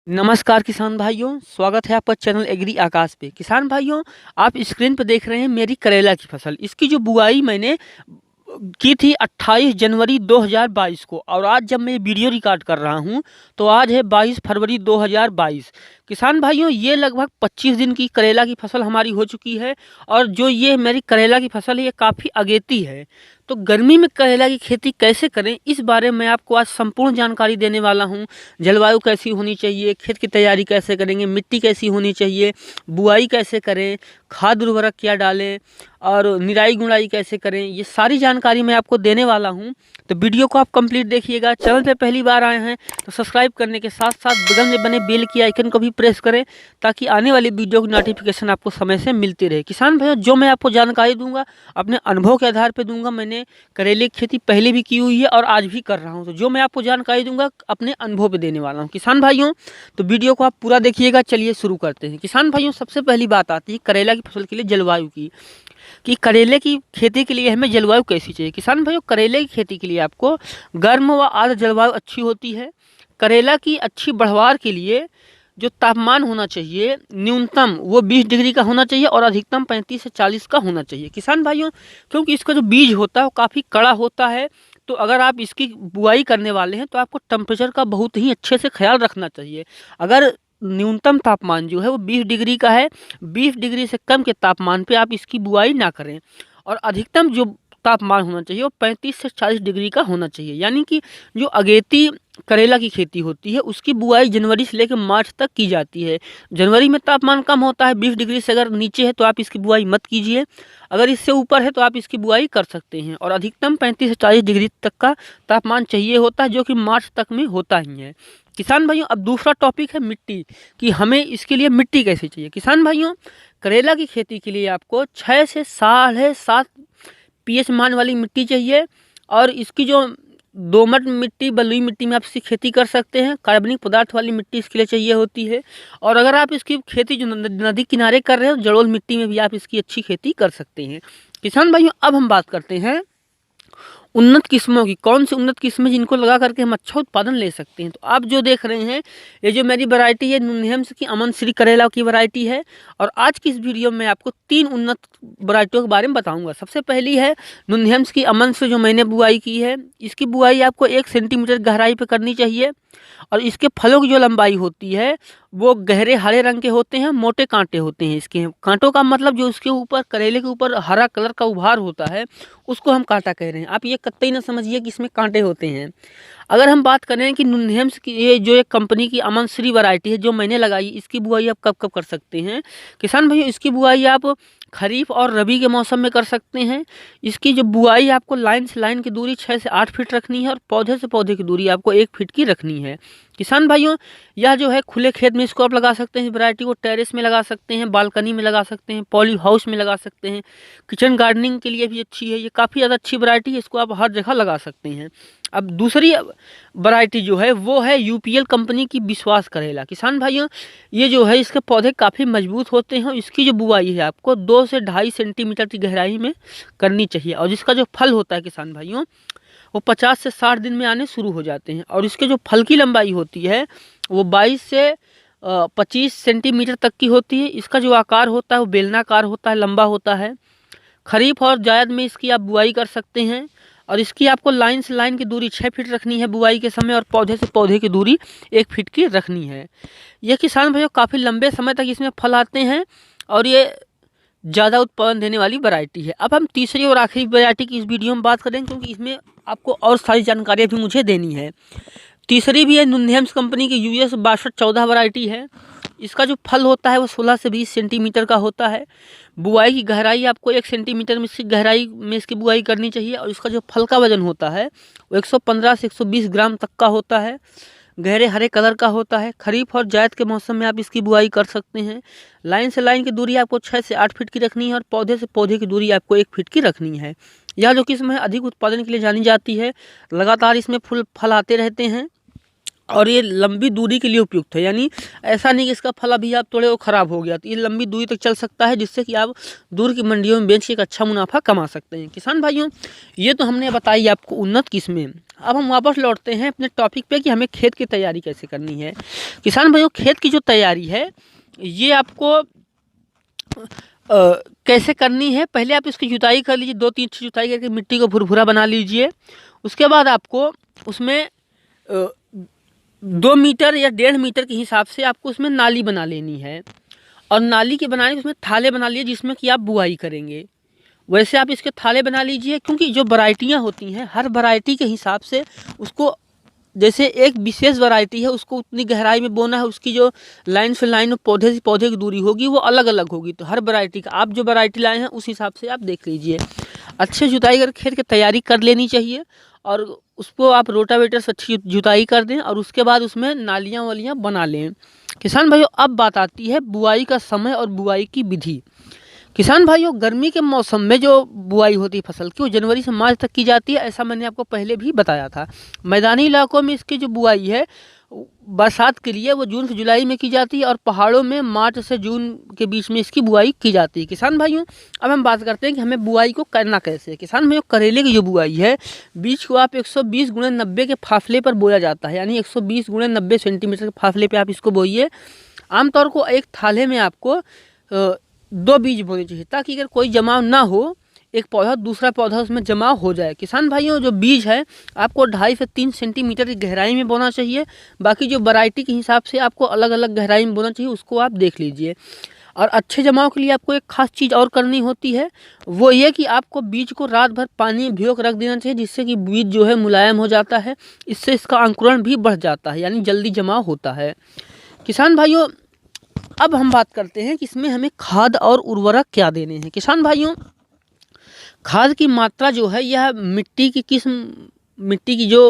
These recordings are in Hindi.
नमस्कार किसान भाइयों, स्वागत है आपका चैनल एग्री आकाश पे। किसान भाइयों, आप स्क्रीन पे देख रहे हैं मेरी करेला की फसल। इसकी जो बुआई मैंने की थी 28 जनवरी 2022 को, और आज जब मैं वीडियो रिकॉर्ड कर रहा हूं तो आज है 22 फरवरी 2022। किसान भाइयों, ये लगभग 25 दिन की करेला की फसल हमारी हो चुकी है। और जो ये मेरी करेला की फसल है ये काफ़ी अगेती है। तो गर्मी में करेला की खेती कैसे करें, इस बारे में आपको आज संपूर्ण जानकारी देने वाला हूं। जलवायु कैसी होनी चाहिए, खेत की तैयारी कैसे करेंगे, मिट्टी कैसी होनी चाहिए, बुआई कैसे करें, खाद उर्वरक क्या डालें और निराई गुड़ाई कैसे करें, ये सारी जानकारी मैं आपको देने वाला हूं। तो वीडियो को आप कंप्लीट देखिएगा। चैनल पे पहली बार आए हैं तो सब्सक्राइब करने के साथ साथ बगल में बने बेल की आइकन को भी प्रेस करें, ताकि आने वाली वीडियो की नोटिफिकेशन आपको समय से मिलती रहे। किसान भाइयों, जो मैं आपको जानकारी दूंगा अपने अनुभव के आधार पर दूंगा। मैंने करेले की खेती पहले भी की हुई है और आज भी कर रहा हूँ, तो जो मैं आपको जानकारी दूंगा अपने अनुभव पे देने वाला हूँ। किसान भाइयों, तो वीडियो को आप पूरा देखिएगा। चलिए शुरू करते हैं। किसान भाइयों, सबसे पहली बात आती है करेला की फसल के लिए जलवायु की, कि करेले की खेती के लिए हमें जलवायु कैसी चाहिए। किसान भाइयों, करेले की खेती के लिए आपको गर्म व आर्द्र जलवायु अच्छी होती है। करेला की अच्छी बढ़वार के लिए जो तापमान होना चाहिए न्यूनतम वो 20 डिग्री का होना चाहिए और अधिकतम 35 से 40 का होना चाहिए। किसान भाइयों, क्योंकि इसका जो बीज होता है वो काफ़ी कड़ा होता है, तो अगर आप इसकी बुआई करने वाले हैं तो आपको टेम्परेचर का बहुत ही अच्छे से ख्याल रखना चाहिए। अगर न्यूनतम तापमान जो है वो 20 डिग्री का है, 20 डिग्री से कम के तापमान पे आप इसकी बुआई ना करें। और अधिकतम जो तापमान होना चाहिए वो 35 से 40 डिग्री का होना चाहिए। यानी कि जो अगेती करेला की खेती होती है उसकी बुआई जनवरी से लेकर मार्च तक की जाती है। जनवरी में तापमान कम होता है, 20 डिग्री से अगर नीचे है तो आप इसकी बुआई मत कीजिए। अगर इससे ऊपर है तो आप इसकी बुआई कर सकते हैं। और अधिकतम 35 से 40 डिग्री तक का तापमान चाहिए होता है, जो कि मार्च तक में होता ही है। किसान भाइयों, अब दूसरा टॉपिक है मिट्टी, कि हमें इसके लिए मिट्टी कैसी चाहिए। किसान भाइयों, करेला की खेती के लिए आपको 6 से 7.5 पीएच मान वाली मिट्टी चाहिए। और इसकी जो दोमट मिट्टी, बलुई मिट्टी में आप इसकी खेती कर सकते हैं। कार्बनिक पदार्थ वाली मिट्टी इसके लिए चाहिए होती है। और अगर आप इसकी खेती जो नदी किनारे कर रहे हो, जलोढ़ मिट्टी में भी आप इसकी अच्छी खेती कर सकते हैं। किसान भाइयों, अब हम बात करते हैं उन्नत किस्मों की। कौन सी उन्नत किस्में जिनको लगा करके हम अच्छा उत्पादन ले सकते हैं। तो आप जो देख रहे हैं ये जो मेरी वैरायटी है नुनहेम्स की अमन श्री करेला की वैरायटी है। और आज की इस वीडियो में आपको 3 उन्नत वैरायटियों के बारे में बताऊंगा। सबसे पहली है नुनहेम्स की अमन से, जो मैंने बुआई की है। इसकी बुआई आपको 1 सेंटीमीटर गहराई पर करनी चाहिए। और इसके फलों की जो लंबाई होती है वो गहरे हरे रंग के होते हैं, मोटे कांटे होते हैं। इसके कांटों का मतलब जो उसके ऊपर करेले के ऊपर हरा कलर का उभार होता है उसको हम कांटा कह रहे हैं। आप ये कतई ना समझिए कि इसमें कांटे होते हैं। अगर हम बात करें कि नुनहेम्स की ये जो एक कंपनी की अमन श्री वैरायटी है जो मैंने लगाई, इसकी बुआई आप कब कब कर सकते हैं। किसान भाइयों, इसकी बुआई आप खरीफ और रबी के मौसम में कर सकते हैं। इसकी जो बुआई आपको लाइन से लाइन की दूरी 6 से 8 फीट रखनी है और पौधे से पौधे की दूरी आपको 1 फीट की रखनी है। किसान भाइयों, यह जो है खुले खेत में इसको आप लगा सकते हैं। वैरायटी को टेरेस में लगा सकते हैं, बालकनी में लगा सकते हैं, पॉली हाउस में लगा सकते हैं, किचन गार्डनिंग के लिए भी अच्छी है। ये काफ़ी ज़्यादा अच्छी वैरायटी है, इसको आप हर जगह लगा सकते हैं। अब दूसरी वैरायटी जो है वो है यूपीएल कंपनी की विश्वास करेला। किसान भाइयों, ये जो है इसके पौधे काफ़ी मजबूत होते हैं। इसकी जो बुआई है आपको 2 से 2.5 सेंटीमीटर की गहराई में करनी चाहिए। और जिसका जो फल होता है किसान भाइयों, वो 50 से 60 दिन में आने शुरू हो जाते हैं। और इसके जो फल की लंबाई होती है वो 22 से 25 सेंटीमीटर तक की होती है। इसका जो आकार होता है वो बेलनाकार होता है, लंबा होता है। खरीफ और जायद में इसकी आप बुआई कर सकते हैं। और इसकी आपको लाइन से लाइन की दूरी 6 फीट रखनी है बुआई के समय, और पौधे से पौधे की दूरी 1 फीट की रखनी है। यह किसान भाइयों काफ़ी लंबे समय तक इसमें फल आते हैं और ये ज़्यादा उत्पादन देने वाली वैरायटी है। अब हम तीसरी और आखिरी वैरायटी की इस वीडियो में बात करें, क्योंकि इसमें आपको और सारी जानकारियाँ भी मुझे देनी है। तीसरी भी है नुनहेम्स कंपनी की यूएस 6214 वैरायटी है। इसका जो फल होता है वो 16 से 20 सेंटीमीटर का होता है। बुआई की गहराई आपको 1 सेंटीमीटर में इसकी गहराई में इसकी बुआई करनी चाहिए। और इसका जो फल का वजन होता है वो 115 से 120 ग्राम तक का होता है। गहरे हरे कलर का होता है। खरीफ और जायद के मौसम में आप इसकी बुआई कर सकते हैं। लाइन से लाइन की दूरी आपको 6 से 8 फीट की रखनी है और पौधे से पौधे की दूरी आपको 1 फीट की रखनी है। यह जो किस्म है अधिक उत्पादन के लिए जानी जाती है। लगातार इसमें फल आते रहते हैं और ये लंबी दूरी के लिए उपयुक्त है, यानी ऐसा नहीं कि इसका फल अभी आप तोड़े वो ख़राब हो गया, तो ये लंबी दूरी तक चल सकता है, जिससे कि आप दूर की मंडियों में बेच के एक अच्छा मुनाफा कमा सकते हैं। किसान भाइयों, ये तो हमने बताई आपको उन्नत किस्में। अब हम वापस लौटते हैं अपने टॉपिक पे कि हमें खेत की तैयारी कैसे करनी है। किसान भाइयों, खेत की जो तैयारी है ये आपको कैसे करनी है, पहले आप इसकी जुताई कर लीजिए, 2-3 जुताई करके मिट्टी को भुरभुरा बना लीजिए। उसके बाद आपको उसमें 2 मीटर या 1.5 मीटर के हिसाब से आपको उसमें नाली बना लेनी है, और नाली के बनाने उसमें थाले बना लिए जिसमें कि आप बुआई करेंगे। वैसे आप इसके थाले बना लीजिए, क्योंकि जो वैरायटियाँ होती हैं हर वैरायटी के हिसाब से उसको, जैसे एक विशेष वैरायटी है उसको उतनी गहराई में बोना है, उसकी जो लाइन से लाइन पौधे से पौधे की दूरी होगी वो अलग अलग होगी। तो हर वैरायटी का आप जो वैरायटी लाए हैं उस हिसाब से आप देख लीजिए। अच्छे जुताई कर खेत की तैयारी कर लेनी चाहिए, और उसको आप रोटावेटर से अच्छी जुताई कर दें, और उसके बाद उसमें नालियाँ वालियाँ बना लें। किसान भाइयों, अब बात आती है बुआई का समय और बुआई की विधि। किसान भाइयों, गर्मी के मौसम में जो बुआई होती है फसल की वो जनवरी से मार्च तक की जाती है, ऐसा मैंने आपको पहले भी बताया था। मैदानी इलाकों में इसकी जो बुआई है बरसात के लिए वो जून से जुलाई में की जाती है, और पहाड़ों में मार्च से जून के बीच में इसकी बुआई की जाती है। किसान भाइयों, अब हम बात करते हैं कि हमें बुआई को करना कैसे है। किसान भाइयों, करेले की जो बुआई है, बीज को आप 120 × 90 के फासले पर बोया जाता है, यानी 120 × 90 सेंटीमीटर के फासले पर आप इसको बोइए। आमतौर को एक थाले में आपको 2 बीज बोने चाहिए, ताकि अगर कोई जमाव ना हो, एक पौधा दूसरा पौधा उसमें जमा हो जाए। किसान भाइयों, जो बीज है आपको 2.5 से 3 सेंटीमीटर की गहराई में बोना चाहिए। बाकी जो वैरायटी के हिसाब से आपको अलग अलग गहराई में बोना चाहिए, उसको आप देख लीजिए। और अच्छे जमाव के लिए आपको एक खास चीज़ और करनी होती है, वो ये कि आपको बीज को रात भर पानी में भिगो कर रख देना चाहिए, जिससे कि बीज जो है मुलायम हो जाता है। इससे इसका अंकुरण भी बढ़ जाता है, यानी जल्दी जमाव होता है। किसान भाइयों, अब हम बात करते हैं कि इसमें हमें खाद और उर्वरक क्या देने हैं। किसान भाइयों, खाद की मात्रा जो है यह मिट्टी की किस्म, मिट्टी की जो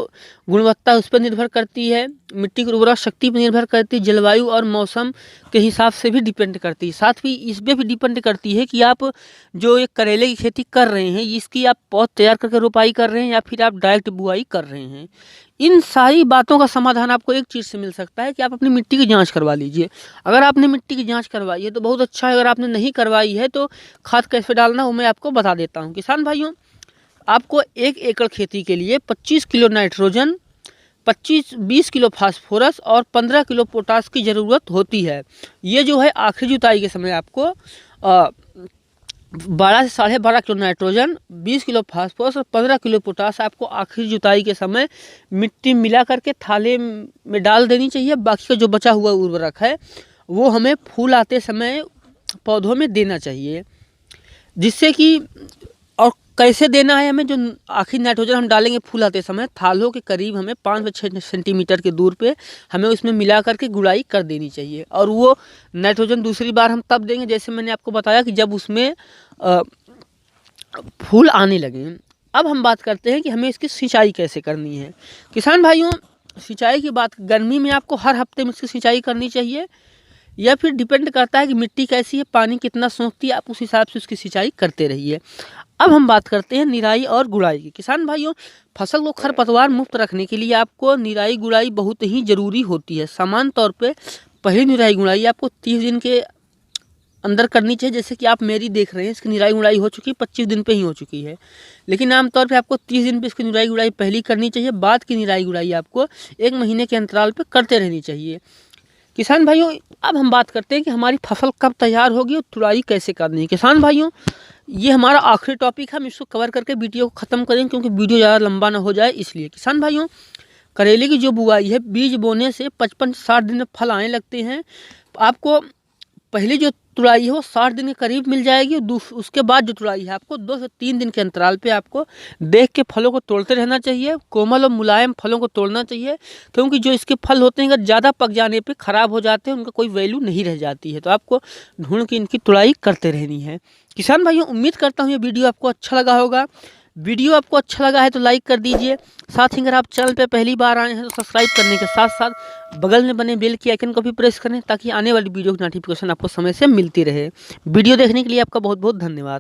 गुणवत्ता उस पर निर्भर करती है, मिट्टी की उर्वरक शक्ति पर निर्भर करती है, जलवायु और मौसम के हिसाब से भी डिपेंड करती है। साथ ही इस पर भी डिपेंड करती है कि आप जो एक करेले की खेती कर रहे हैं, इसकी आप पौध तैयार करके रोपाई कर रहे हैं या फिर आप डायरेक्ट बुआई कर रहे हैं। इन सारी बातों का समाधान आपको एक चीज़ से मिल सकता है कि आप अपनी मिट्टी की जांच करवा लीजिए। अगर आपने मिट्टी की जांच करवाई है तो बहुत अच्छा है, अगर आपने नहीं करवाई है तो खाद कैसे डालना वो मैं आपको बता देता हूँ। किसान भाइयों, आपको 1 एकड़ खेती के लिए 25 किलो नाइट्रोजन, 20 किलो फास्फोरस और 15 किलो पोटास की ज़रूरत होती है। ये जो है आखिरी जुताई के समय आपको 12 से 12.5 किलो नाइट्रोजन, 20 किलो फास्फोरस और 15 किलो पोटास आपको आखिरी जुताई के समय मिट्टी मिला करके थाले में डाल देनी चाहिए। बाकी का जो बचा हुआ उर्वरक है वो हमें फूल आते समय पौधों में देना चाहिए, जिससे कि, और कैसे देना है हमें, जो आखिरी नाइट्रोजन हम डालेंगे फूल आते समय थालों के करीब हमें 5 से 6 सेंटीमीटर के दूर पे हमें उसमें मिला करके गुड़ाई कर देनी चाहिए। और वो नाइट्रोजन दूसरी बार हम तब देंगे, जैसे मैंने आपको बताया, कि जब उसमें फूल आने लगे। अब हम बात करते हैं कि हमें इसकी सिंचाई कैसे करनी है। किसान भाइयों, सिंचाई की बात, गर्मी में आपको हर हफ्ते में इसकी सिंचाई करनी चाहिए, या फिर डिपेंड करता है कि मिट्टी कैसी है, पानी कितना सोखती है, आप उस हिसाब से उसकी सिंचाई करते रहिए। अब हम बात करते हैं निराई और गुड़ाई की। किसान भाइयों, फसल को खरपतवार मुक्त रखने के लिए आपको निराई गुड़ाई बहुत ही ज़रूरी होती है। सामान्य तौर पे पहली निराई गुड़ाई आपको 30 दिन के अंदर करनी चाहिए। जैसे कि आप मेरी देख रहे हैं, इसकी निराई गुड़ाई हो चुकी है, 25 दिन पे ही हो चुकी है, लेकिन आमतौर पे आपको 30 दिन पे इसकी निराई गुड़ाई पहली करनी चाहिए। बाद की निराई गुड़ाई आपको 1 महीने के अंतराल पे करते रहनी चाहिए। किसान भाइयों, अब हम बात करते हैं कि हमारी फसल कब तैयार होगी और तुड़ाई कैसे करनी है। किसान भाइयों, ये हमारा आखिरी टॉपिक है, हम इसको कवर करके वीडियो को ख़त्म करेंगे, क्योंकि वीडियो ज़्यादा लंबा ना हो जाए इसलिए। किसान भाइयों, करेले की जो बुआई है, बीज बोने से 55 से 60 दिन में फल आने लगते हैं। आपको पहली जो तुड़ाई है वो 60 दिन के करीब मिल जाएगी, उसके बाद जो तुड़ाई है आपको 2 से 3 दिन के अंतराल पे आपको देख के फलों को तोड़ते रहना चाहिए। कोमल और मुलायम फलों को तोड़ना चाहिए, क्योंकि जो इसके फल होते हैं अगर ज़्यादा पक जाने पे ख़राब हो जाते हैं, उनका कोई वैल्यू नहीं रह जाती है। तो आपको ढूंढ के इनकी तुड़ाई करते रहनी है। किसान भाइयों, उम्मीद करता हूँ ये वीडियो आपको अच्छा लगा होगा। वीडियो आपको अच्छा लगा है तो लाइक कर दीजिए। साथ ही अगर आप चैनल पे पहली बार आए हैं तो सब्सक्राइब करने के साथ साथ बगल में बने बेल की आइकन को भी प्रेस करें, ताकि आने वाली वीडियो की नोटिफिकेशन आपको समय से मिलती रहे। वीडियो देखने के लिए आपका बहुत बहुत धन्यवाद।